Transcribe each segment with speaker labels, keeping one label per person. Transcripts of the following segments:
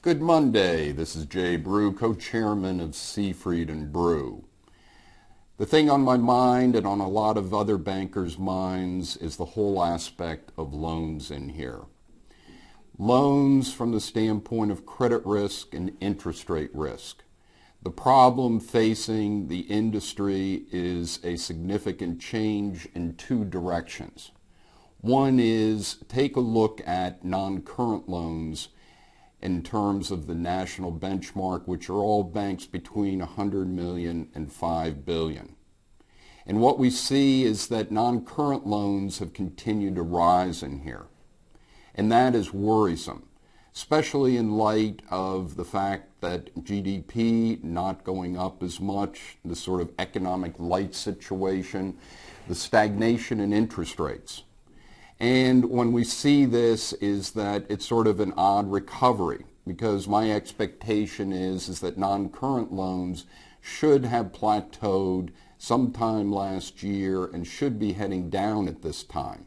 Speaker 1: Good Monday. This is Jay Brew, co-chairman of Seafried and Brew. The thing on my mind and on a lot of other bankers' minds is the whole aspect of loans in here. Loans from the standpoint of credit risk and interest rate risk. The problem facing the industry is a significant change in two directions. One is take a look at non-current loans in terms of the national benchmark, which are all banks between 100 million and 5 billion. And what we see is that non-current loans have continued to rise in here. And that is worrisome, especially in light of the fact that GDP not going up as much, the sort of economic light situation, the stagnation in interest rates. And when we see this is that it's sort of an odd recovery, because my expectation is that non-current loans should have plateaued sometime last year and should be heading down at this time.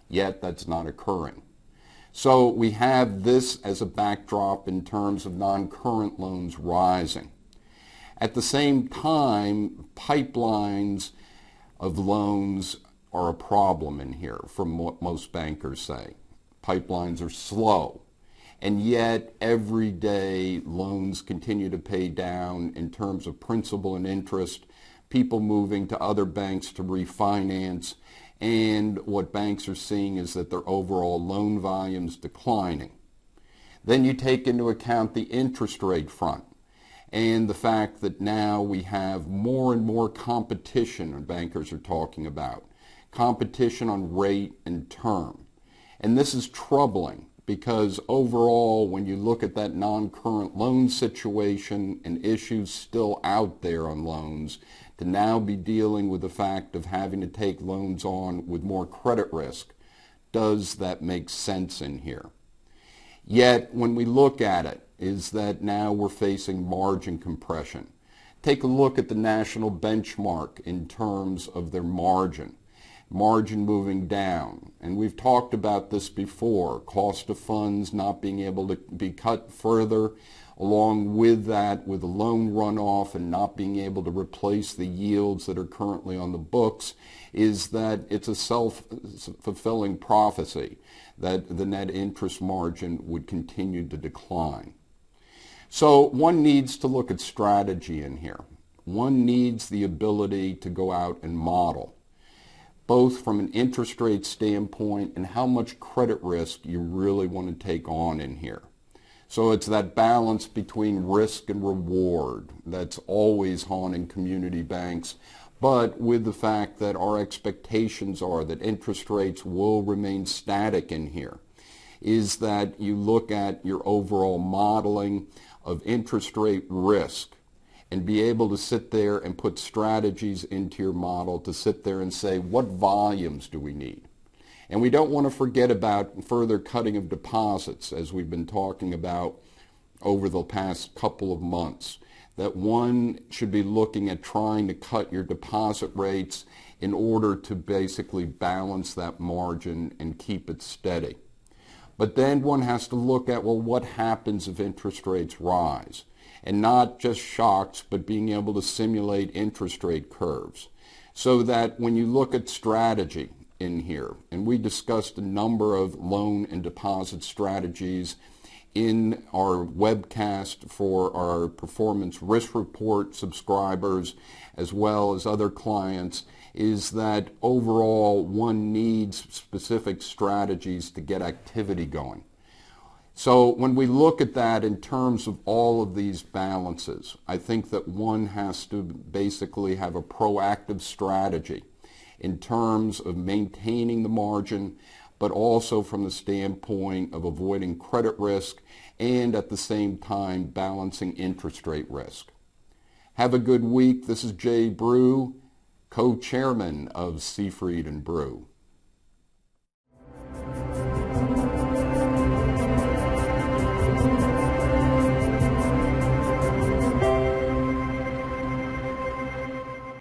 Speaker 1: Yet that's not occurring. So we have this as a backdrop in terms of non-current loans rising. At the same time, pipelines of loans are a problem in here from what most bankers say. Pipelines are slow, and yet every day loans continue to pay down in terms of principal and interest, people moving to other banks to refinance, and what banks are seeing is that their overall loan volume's declining. Then you take into account the interest rate front and the fact that now we have more and more competition, and bankers are talking about competition on rate and term. And this is troubling because overall, when you look at that non-current loan situation and issues still out there on loans, to now be dealing with the fact of having to take loans on with more credit risk, does that make sense in here? Yet, when we look at it, is that now we're facing margin compression. Take a look at the national benchmark in terms of their margin moving down. And we've talked about this before, cost of funds not being able to be cut further, along with that, with the loan runoff and not being able to replace the yields that are currently on the books, is that it's a self-fulfilling prophecy that the net interest margin would continue to decline. So one needs to look at strategy in here. One needs the ability to go out and model, both from an interest rate standpoint and how much credit risk you really want to take on in here. So it's that balance between risk and reward that's always haunting community banks, but with the fact that our expectations are that interest rates will remain static in here, is that you look at your overall modeling of interest rate risk and be able to sit there and put strategies into your model to sit there and say, what volumes do we need? And we don't want to forget about further cutting of deposits, as we've been talking about over the past couple of months, that one should be looking at trying to cut your deposit rates in order to basically balance that margin and keep it steady. But then one has to look at, well, what happens if interest rates rise? And not just shocks, but being able to simulate interest rate curves. So that when you look at strategy in here, and we discussed a number of loan and deposit strategies in our webcast for our performance risk report subscribers, as well as other clients, is that overall one needs specific strategies to get activity going. So when we look at that in terms of all of these balances, I think that one has to basically have a proactive strategy in terms of maintaining the margin, but also from the standpoint of avoiding credit risk and at the same time balancing interest rate risk. Have a good week. This is Jay Brew, co-chairman of Seafried and Brew.